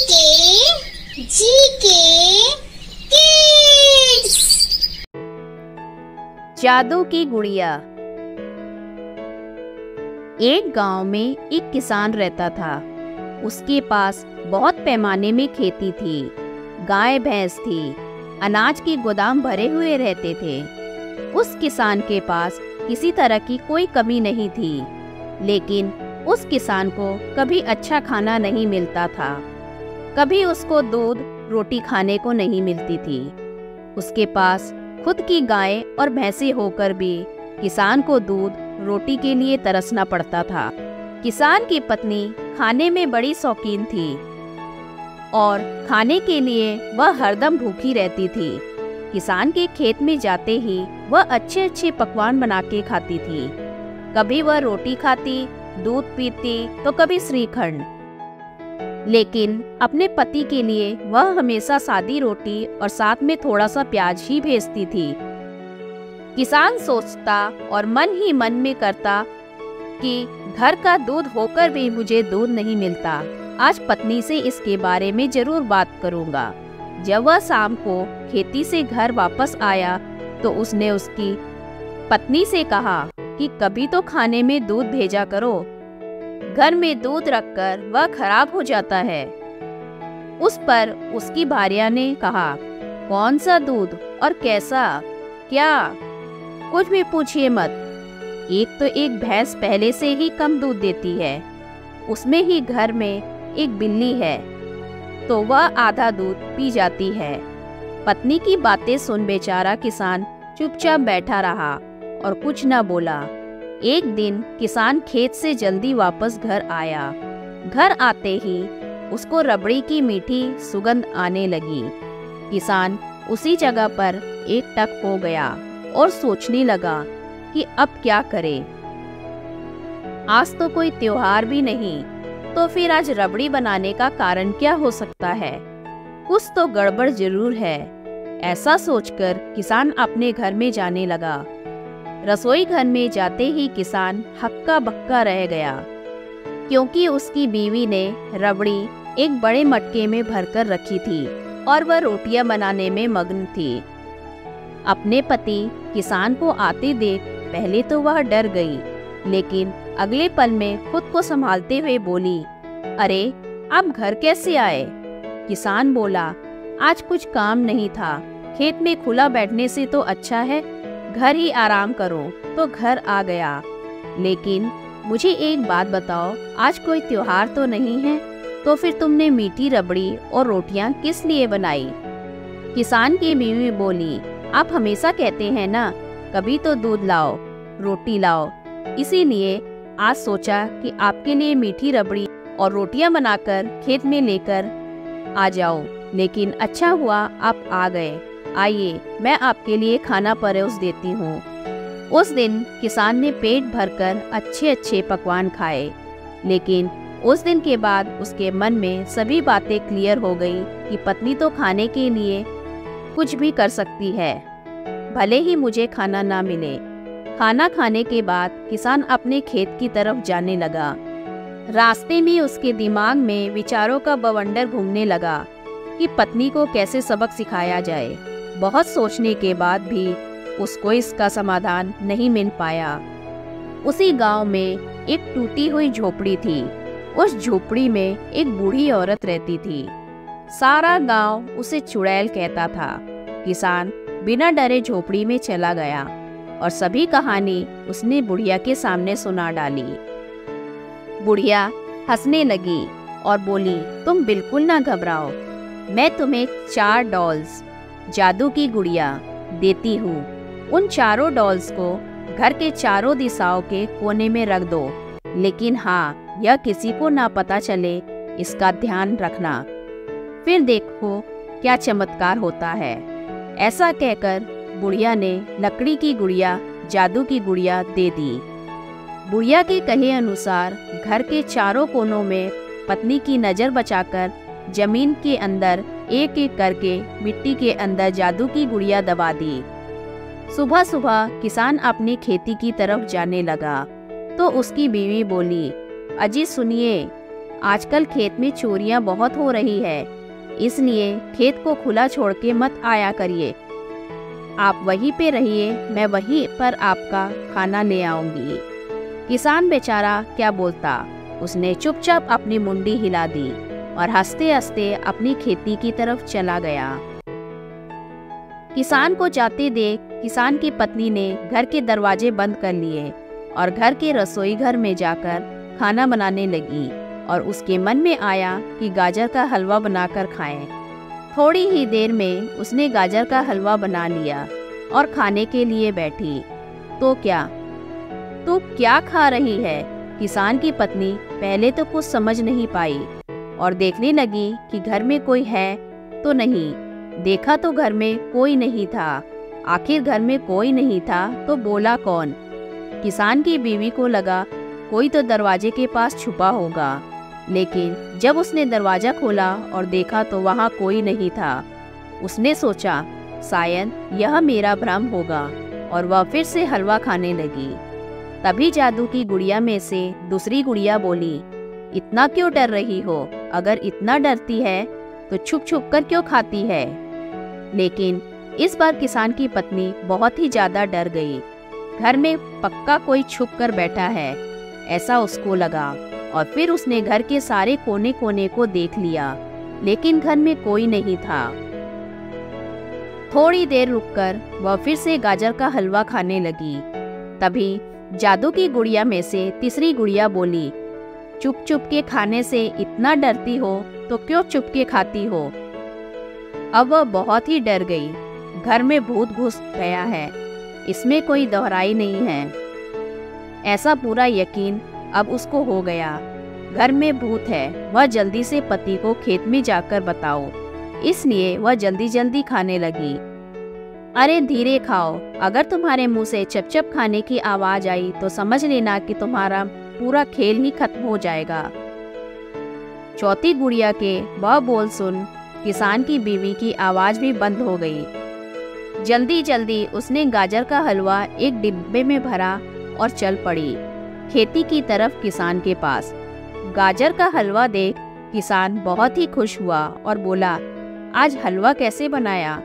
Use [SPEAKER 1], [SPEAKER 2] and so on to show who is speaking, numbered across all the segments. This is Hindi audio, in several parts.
[SPEAKER 1] GK kids.
[SPEAKER 2] जादू की गुड़िया। एक गांव में एक किसान रहता था। उसके पास बहुत पैमाने में खेती थी, गाय भैंस थी, अनाज के गोदाम भरे हुए रहते थे। उस किसान के पास किसी तरह की कोई कमी नहीं थी, लेकिन उस किसान को कभी अच्छा खाना नहीं मिलता था। कभी उसको दूध रोटी खाने को नहीं मिलती थी। उसके पास खुद की गाय और भैंसें होकर भी किसान को दूध रोटी के लिए तरसना पड़ता था। किसान की पत्नी खाने में बड़ी शौकीन थी और खाने के लिए वह हरदम भूखी रहती थी। किसान के खेत में जाते ही वह अच्छे अच्छे पकवान बना के खाती थी। कभी वह रोटी खाती, दूध पीती तो कभी श्रीखंड। लेकिन अपने पति के लिए वह हमेशा सादी रोटी और साथ में थोड़ा सा प्याज ही भेजती थी। किसान सोचता और मन ही मन में करता कि घर का दूध होकर भी मुझे दूध नहीं मिलता। आज पत्नी से इसके बारे में जरूर बात करूंगा। जब वह शाम को खेती से घर वापस आया तो उसने उसकी पत्नी से कहा कि कभी तो खाने में दूध भेजा करो। घर में दूध रखकर वह खराब हो जाता है। उस पर उसकी भार्या ने कहा, कौन सा दूध और कैसा, क्या, कुछ भी पूछिए मत। एक तो एक भैंस पहले से ही कम दूध देती है, उसमें ही घर में एक बिल्ली है तो वह आधा दूध पी जाती है। पत्नी की बातें सुन बेचारा किसान चुपचाप बैठा रहा और कुछ न बोला। एक दिन किसान खेत से जल्दी वापस घर आया। घर आते ही उसको रबड़ी की मीठी सुगंध आने लगी। किसान उसी जगह पर एकटक हो गया और सोचने लगा कि अब क्या करे। आज तो कोई त्योहार भी नहीं, तो फिर आज रबड़ी बनाने का कारण क्या हो सकता है? कुछ तो गड़बड़ जरूर है। ऐसा सोचकर किसान अपने घर में जाने लगा। रसोई घर में जाते ही किसान हक्का बक्का रह गया, क्योंकि उसकी बीवी ने रबड़ी एक बड़े मटके में भरकर रखी थी और वह रोटियां बनाने में मग्न थी। अपने पति किसान को आते देख पहले तो वह डर गई, लेकिन अगले पल में खुद को संभालते हुए बोली, अरे आप घर कैसे आए? किसान बोला, आज कुछ काम नहीं था, खेत में खुला बैठने से तो अच्छा है घर ही आराम करो तो घर आ गया। लेकिन मुझे एक बात बताओ, आज कोई त्योहार तो नहीं है, तो फिर तुमने मीठी रबड़ी और रोटियां किस लिए बनाई? किसान की बीवी बोली, आप हमेशा कहते हैं ना, कभी तो दूध लाओ, रोटी लाओ, इसीलिए आज सोचा कि आपके लिए मीठी रबड़ी और रोटियां बनाकर खेत में लेकर आ जाओ। लेकिन अच्छा हुआ आप आ गए। आइए मैं आपके लिए खाना परोस देती हूँ। उस दिन किसान ने पेट भरकर अच्छे अच्छे पकवान खाए, लेकिन उस दिन के बाद उसके मन में सभी बातें क्लियर हो गई कि पत्नी तो खाने के लिए कुछ भी कर सकती है, भले ही मुझे खाना ना मिले। खाना खाने के बाद किसान अपने खेत की तरफ जाने लगा। रास्ते में उसके दिमाग में विचारों का बवंडर घूमने लगा कि पत्नी को कैसे सबक सिखाया जाए। बहुत सोचने के बाद भी उसको इसका समाधान नहीं मिल पाया। उसी गांव में एक टूटी हुई झोपड़ी थी। उस झोपड़ी में एक बूढ़ी औरत रहती थी। सारा गांव उसे चुड़ैल कहता था। किसान बिना डरे झोपड़ी में चला गया और सभी कहानी उसने बुढ़िया के सामने सुना डाली। बुढ़िया हंसने लगी और बोली, तुम बिल्कुल ना घबराओ, मैं तुम्हें 4 डॉल्स जादू की गुड़िया देती हूँ। उन चारों डॉल्स को घर के चारों दिशाओं के कोने में रख दो, लेकिन हाँ, यह किसी को ना पता चले, इसका ध्यान रखना। फिर देखो क्या चमत्कार होता है। ऐसा कहकर बुढ़िया ने लकड़ी की गुड़िया जादू की गुड़िया दे दी। बुढ़िया के कहे अनुसार घर के चारों कोनों में पत्नी की नजर बचाकर जमीन के अंदर एक एक करके मिट्टी के अंदर जादू की गुड़िया दबा दी। सुबह सुबह किसान अपनी खेती की तरफ जाने लगा तो उसकी बीवी बोली, अजी सुनिए, आजकल खेत में चोरियां बहुत हो रही है, इसलिए खेत को खुला छोड़ के मत आया करिए। आप वहीं पे रहिए, मैं वहीं पर आपका खाना ले आऊंगी। किसान बेचारा क्या बोलता, उसने चुपचाप अपनी मुंडी हिला दी और हंसते हंसते अपनी खेती की तरफ चला गया। किसान को जाते देख किसान की पत्नी ने घर के दरवाजे बंद कर लिए और घर के रसोई घर में जाकर खाना बनाने लगी और उसके मन में आया कि गाजर का हलवा बनाकर खाएं। थोड़ी ही देर में उसने गाजर का हलवा बना लिया और खाने के लिए बैठी। तो क्या तू क्या खा रही है? किसान की पत्नी पहले तो कुछ समझ नहीं पाई और देखने लगी कि घर में कोई है तो नहीं। देखा तो घर में कोई नहीं था। आखिर घर में कोई नहीं था तो बोला कौन? किसान की बीवी को लगा कोई तो दरवाजे के पास छुपा होगा, लेकिन जब उसने दरवाजा खोला और देखा तो वहाँ कोई नहीं था। उसने सोचा शायद यह मेरा भ्रम होगा और वह फिर से हलवा खाने लगी। तभी जादू की गुड़िया में से दूसरी गुड़िया बोली, इतना क्यों डर रही हो? अगर इतना डरती है तो छुप छुप कर क्यों खाती है? लेकिन इस बार किसान की पत्नी बहुत ही ज्यादा डर गई। घर में पक्का कोई छुप कर बैठा है, ऐसा उसको लगा और फिर उसने घर के सारे कोने कोने को देख लिया, लेकिन घर में कोई नहीं था। थोड़ी देर रुककर वह फिर से गाजर का हलवा खाने लगी। तभी जादू की गुड़िया में से तीसरी गुड़िया बोली, चुप चुप के खाने से इतना डरती हो तो क्यों चुप के खाती हो? अब वह बहुत ही डर गई। घर में भूत घुस गया है, इसमें कोई दोहराई नहीं है। ऐसा पूरा यकीन अब उसको हो गया। घर में भूत है, वह जल्दी से पति को खेत में जाकर बताओ। इसलिए वह जल्दी जल्दी खाने लगी। अरे धीरे खाओ, अगर तुम्हारे मुंह से चपचप खाने की आवाज आई तो समझ लेना कि तुम्हारा पूरा खेल ही खत्म हो जाएगा। चौथी गुड़िया के वह बोल सुन किसान की बीवी की आवाज भी बंद हो गई। जल्दी जल्दी उसने गाजर का हलवा एक डिब्बे में भरा और चल पड़ी खेती की तरफ किसान के पास। गाजर का हलवा देख किसान बहुत ही खुश हुआ और बोला, आज हलवा कैसे बनाया?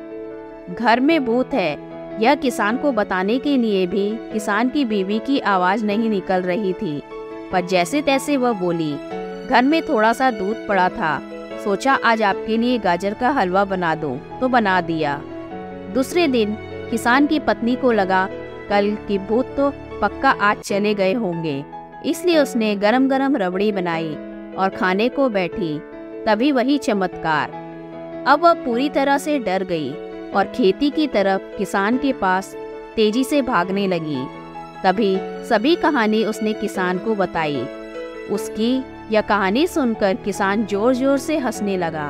[SPEAKER 2] घर में भूत है, यह किसान को बताने के लिए भी किसान की बीवी की आवाज नहीं निकल रही थी, पर जैसे तैसे वह बोली, घर में थोड़ा सा दूध पड़ा था, सोचा आज आपके लिए गाजर का हलवा बना दूं, तो बना दिया। दूसरे दिन किसान की पत्नी को लगा कल की भूत तो पक्का आज चले गए होंगे, इसलिए उसने गरम गरम रबड़ी बनाई और खाने को बैठी। तभी वही चमत्कार। अब वह पूरी तरह से डर गई और खेती की तरफ किसान के पास तेजी से भागने लगी। तभी सभी कहानी उसने किसान को बताई। उसकी यह कहानी सुनकर किसान जोर जोर से हंसने लगा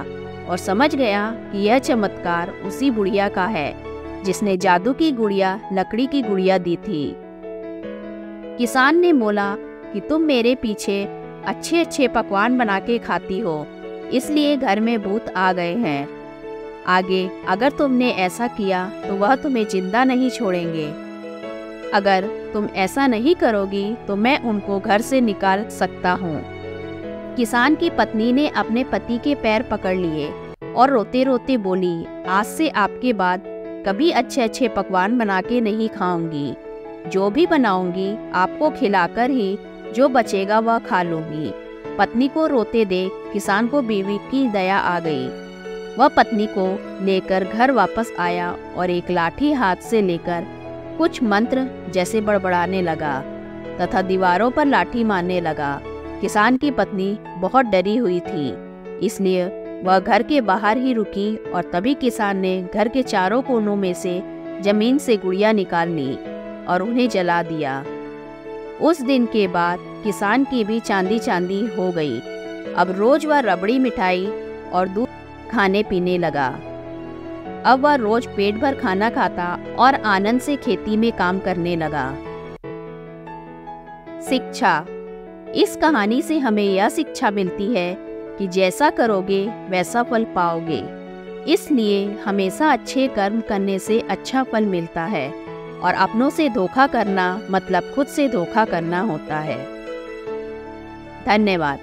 [SPEAKER 2] और समझ गया कि यह चमत्कार उसी बुढ़िया का है जिसने जादू की गुड़िया लकड़ी की गुड़िया दी थी। किसान ने बोला कि तुम मेरे पीछे अच्छे अच्छे पकवान बना के खाती हो, इसलिए घर में भूत आ गए हैं। आगे अगर तुमने ऐसा किया तो वह तुम्हें जिंदा नहीं छोड़ेंगे। अगर तुम ऐसा नहीं करोगी तो मैं उनको घर से निकाल सकता हूँ। किसान की पत्नी ने अपने पति के पैर पकड़ लिए और रोते रोते बोली, आज से आपके बाद कभी अच्छे अच्छे पकवान बना के नहीं खाऊंगी। जो भी बनाऊंगी आपको खिलाकर ही जो बचेगा वह खा लूंगी। पत्नी को रोते देख किसान को बीवी की दया आ गई। वह पत्नी को लेकर घर वापस आया और एक लाठी हाथ से लेकर कुछ मंत्र जैसे बड़बड़ाने लगा तथा दीवारों पर लाठी मारने लगा। किसान की पत्नी बहुत डरी हुई थी, इसलिए वह घर के बाहर ही रुकी और तभी किसान ने घर के चारों कोनों में से जमीन से गुड़िया निकाल ली और उन्हें जला दिया। उस दिन के बाद किसान की भी चांदी चांदी हो गई। अब रोज वह रबड़ी मिठाई और दूध खाने पीने लगा। अब वह रोज पेट भर खाना खाता और आनंद से खेती में काम करने लगा। शिक्षा। इस कहानी से हमें यह शिक्षा मिलती है कि जैसा करोगे वैसा फल पाओगे, इसलिए हमेशा अच्छे कर्म करने से अच्छा फल मिलता है और अपनों से धोखा करना मतलब खुद से धोखा करना होता है। धन्यवाद।